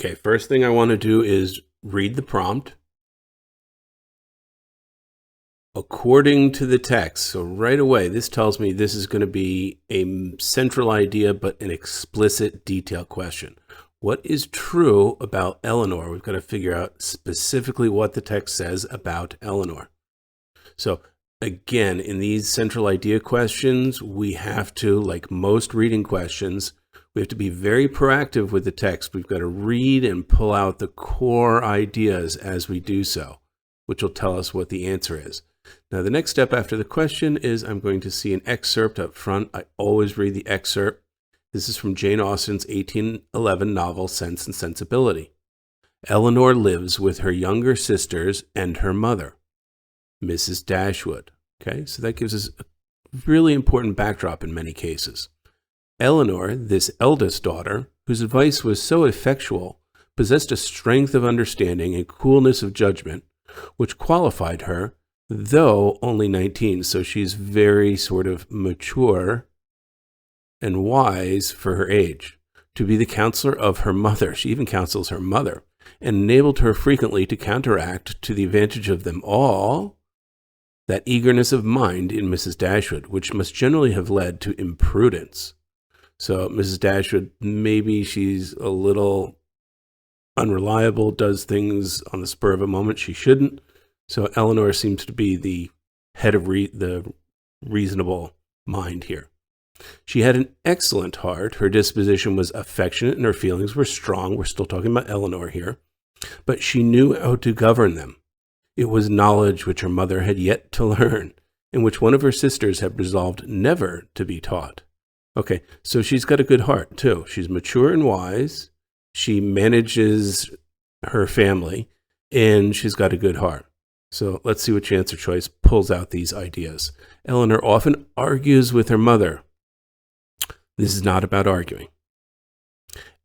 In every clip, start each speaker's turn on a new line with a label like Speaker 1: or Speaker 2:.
Speaker 1: Okay, first thing I want to do is read the prompt according to the text. So right away, this tells me this is going to be a central idea, but an explicit detail question. What is true about Eleanor? We've got to figure out specifically what the text says about Eleanor. So again, in these central idea questions, we have to, like most reading questions, we have to be very proactive with the text. We've got to read and pull out the core ideas as we do so, which will tell us what the answer is. Now, the next step after the question is I'm going to see an excerpt up front. I always read the excerpt. This is from Jane Austen's 1811 novel, Sense and Sensibility. Eleanor lives with her younger sisters and her mother, Mrs. Dashwood. Okay, so that gives us a really important backdrop in many cases. Eleanor, this eldest daughter, whose advice was so effectual, possessed a strength of understanding and coolness of judgment, which qualified her, though only 19, so she's very sort of mature and wise for her age, to be the counselor of her mother. She even counsels her mother, and enabled her frequently to counteract, to the advantage of them all, that eagerness of mind in Mrs. Dashwood, which must generally have led to imprudence. So Mrs. Dashwood, maybe she's a little unreliable, does things on the spur of a moment she shouldn't. So Eleanor seems to be the head of the reasonable mind here. She had an excellent heart. Her disposition was affectionate and her feelings were strong. We're still talking about Eleanor here. But she knew how to govern them. It was knowledge which her mother had yet to learn, and which one of her sisters had resolved never to be taught. Okay, so she's got a good heart, too. She's mature and wise. She manages her family, and she's got a good heart. So let's see which answer choice pulls out these ideas. Eleanor often argues with her mother. This is not about arguing.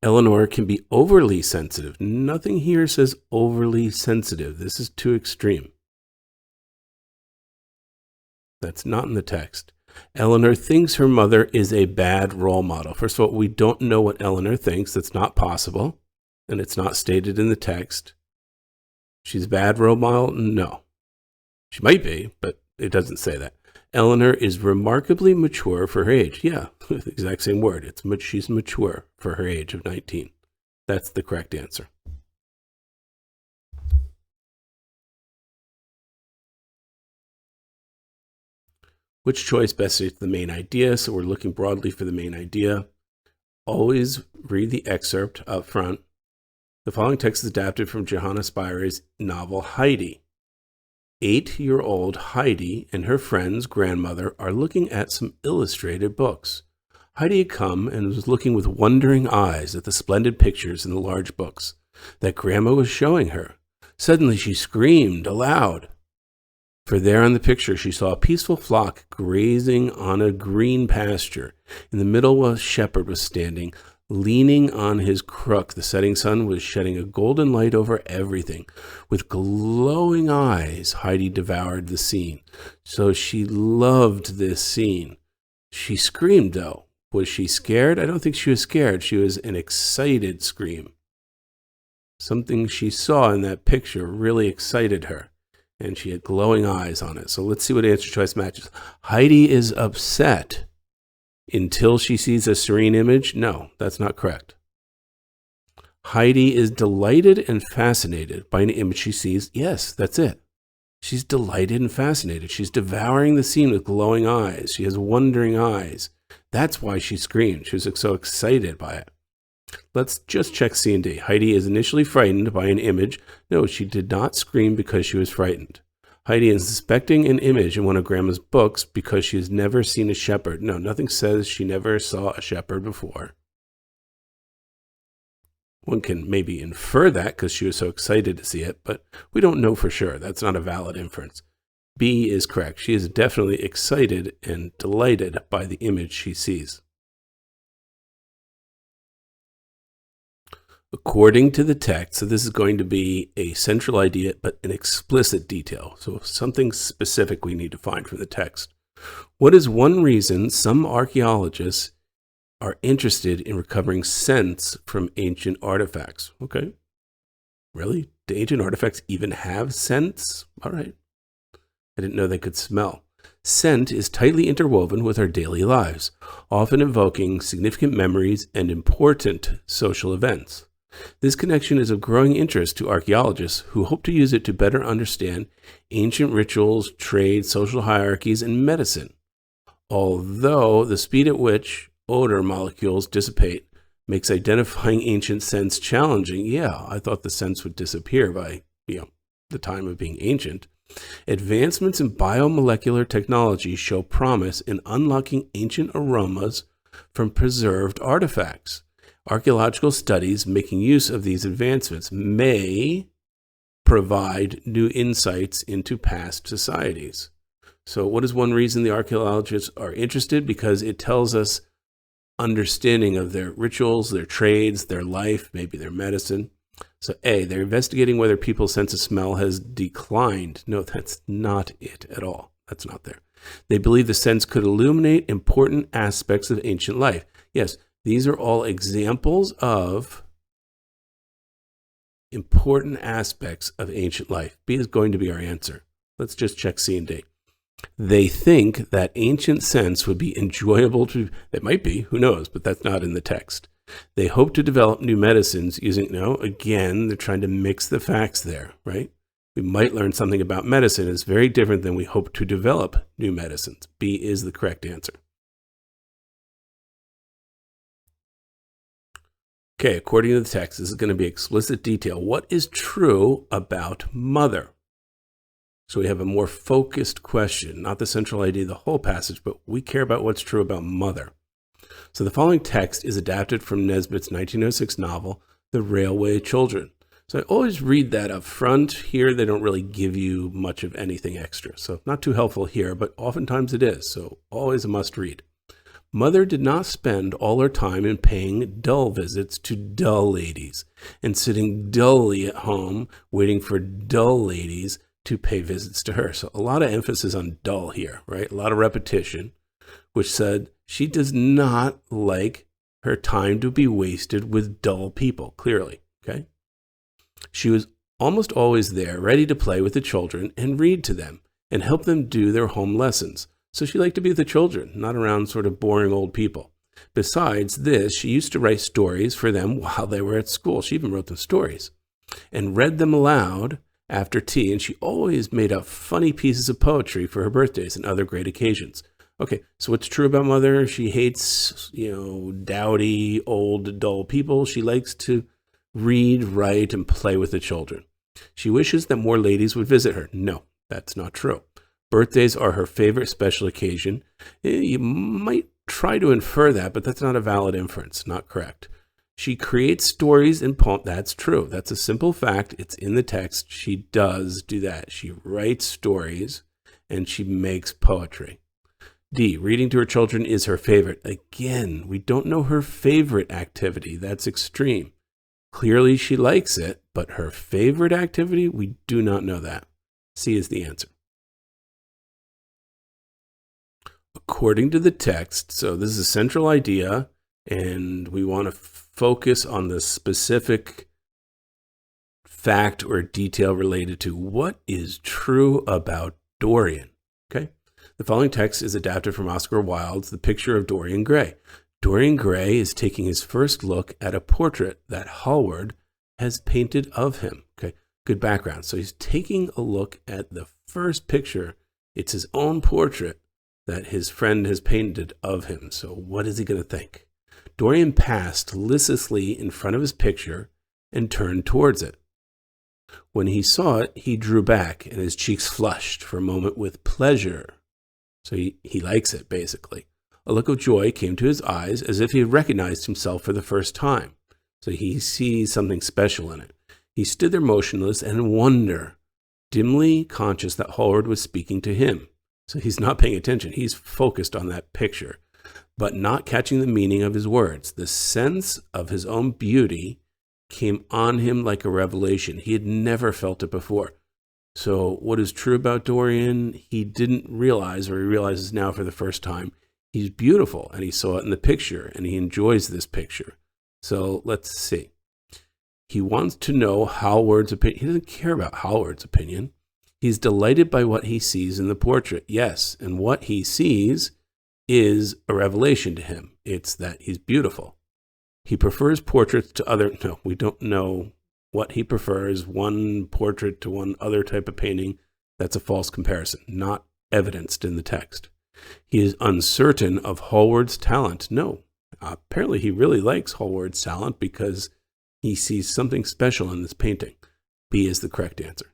Speaker 1: Eleanor can be overly sensitive. Nothing here says overly sensitive. This is too extreme. That's not in the text. Eleanor thinks her mother is a bad role model. First of all, we don't know what Eleanor thinks. That's not possible, and it's not stated in the text. She's a bad role model? No. She might be, but it doesn't say that. Eleanor is remarkably mature for her age. Yeah, the exact same word. She's mature for her age of 19. That's the correct answer. Which choice best suits the main idea? So we're looking broadly for the main idea. Always read the excerpt up front. The following text is adapted from Johanna Spyri's novel Heidi. 8-year-old Heidi and her friend's grandmother are looking at some illustrated books. Heidi had come and was looking with wondering eyes at the splendid pictures in the large books that Grandma was showing her. Suddenly she screamed aloud, for there on the picture she saw a peaceful flock grazing on a green pasture. In the middle, a shepherd was standing, leaning on his crook. The setting sun was shedding a golden light over everything. With glowing eyes, Heidi devoured the scene. So she loved this scene. She screamed, though. Was she scared? I don't think she was scared. She was an excited scream. Something she saw in that picture really excited her, and she had glowing eyes on it. So let's see what answer choice matches. Heidi is upset until she sees a serene image? No, that's not correct. Heidi is delighted and fascinated by an image she sees. Yes, that's it. She's delighted and fascinated. She's devouring the scene with glowing eyes. She has wondering eyes. That's why she screamed. She was so excited by it. Let's just check C and D. Heidi is initially frightened by an image. No, she did not scream because she was frightened. Heidi is inspecting an image in one of Grandma's books because she has never seen a shepherd. No, nothing says she never saw a shepherd before. One can maybe infer that because she was so excited to see it, but we don't know for sure. That's not a valid inference. B is correct. She is definitely excited and delighted by the image she sees. According to the text, so this is going to be a central idea, but an explicit detail. So something specific we need to find from the text. What is one reason some archaeologists are interested in recovering scents from ancient artifacts. Okay. Really? Do ancient artifacts even have scents? All right. I didn't know they could smell. Scent is tightly interwoven with our daily lives, often evoking significant memories and important social events. This connection is of growing interest to archaeologists who hope to use it to better understand ancient rituals, trade, social hierarchies, and medicine. Although the speed at which odor molecules dissipate makes identifying ancient scents challenging, yeah, I thought the scents would disappear by, the time of being ancient. Advancements in biomolecular technology show promise in unlocking ancient aromas from preserved artifacts. Archaeological studies making use of these advancements may provide new insights into past societies. So what is one reason the archaeologists are interested? Because it tells us understanding of their rituals, their trades, their life, maybe their medicine. So A, they're investigating whether people's sense of smell has declined. No, that's not it at all. That's not there. They believe the sense could illuminate important aspects of ancient life. Yes, these are all examples of important aspects of ancient life. B is going to be our answer. Let's just check C and D. They think that ancient scents would be enjoyable to, it might be, who knows, but that's not in the text. They hope to develop new medicines using, again, they're trying to mix the facts there, right? We might learn something about medicine. It's very different than we hope to develop new medicines. B is the correct answer. Okay, according to the text, this is going to be explicit detail. What is true about mother? So we have a more focused question, not the central idea of the whole passage, but we care about what's true about mother. So the following text is adapted from Nesbitt's 1906 novel, The Railway Children. So I always read that up front. Here, they don't really give you much of anything extra. So not too helpful here, but oftentimes it is. So always a must read. Mother did not spend all her time in paying dull visits to dull ladies and sitting dully at home waiting for dull ladies to pay visits to her. So a lot of emphasis on dull here, right? A lot of repetition, which said she does not like her time to be wasted with dull people, clearly, okay? She was almost always there, ready to play with the children and read to them and help them do their home lessons. So she liked to be with the children, not around sort of boring old people. Besides this, she used to write stories for them while they were at school. She even wrote them stories and read them aloud after tea, and she always made up funny pieces of poetry for her birthdays and other great occasions. Okay, so what's true about mother? She hates, dowdy, old, dull people. She likes to read, write, and play with the children. She wishes that more ladies would visit her. No, that's not true. Birthdays are her favorite special occasion. You might try to infer that, but that's not a valid inference. Not correct. She creates stories and poems. That's true. That's a simple fact. It's in the text. She does do that. She writes stories and she makes poetry. D, reading to her children is her favorite. Again, we don't know her favorite activity. That's extreme. Clearly she likes it, but her favorite activity, we do not know that. C is the answer. According to the text, so this is a central idea, and we want to focus on the specific fact or detail related to what is true about Dorian. Okay? The following text is adapted from Oscar Wilde's The Picture of Dorian Gray. Dorian Gray is taking his first look at a portrait that Hallward has painted of him. Okay, good background. So he's taking a look at the first picture. It's his own portrait that his friend has painted of him. So what is he going to think? Dorian passed listlessly in front of his picture and turned towards it. When he saw it, he drew back and his cheeks flushed for a moment with pleasure. So he likes it, basically. A look of joy came to his eyes as if he had recognized himself for the first time. So he sees something special in it. He stood there motionless and in wonder, dimly conscious that Hallward was speaking to him. So he's not paying attention. He's focused on that picture, but not catching the meaning of his words. The sense of his own beauty came on him like a revelation. He had never felt it before. So what is true about Dorian? He didn't realize, or he realizes now for the first time, He's beautiful, and he saw it in the picture, and he enjoys this picture. So let's see. He wants to know Hallward's opinion. He doesn't care about Hallward's opinion. He's delighted by what he sees in the portrait. Yes, and what he sees is a revelation to him. It's that he's beautiful. He prefers portraits to other. No, we don't know what he prefers, one portrait to one other type of painting. That's a false comparison, not evidenced in the text. He is uncertain of Hallward's talent. No, apparently he really likes Hallward's talent because he sees something special in this painting. B is the correct answer.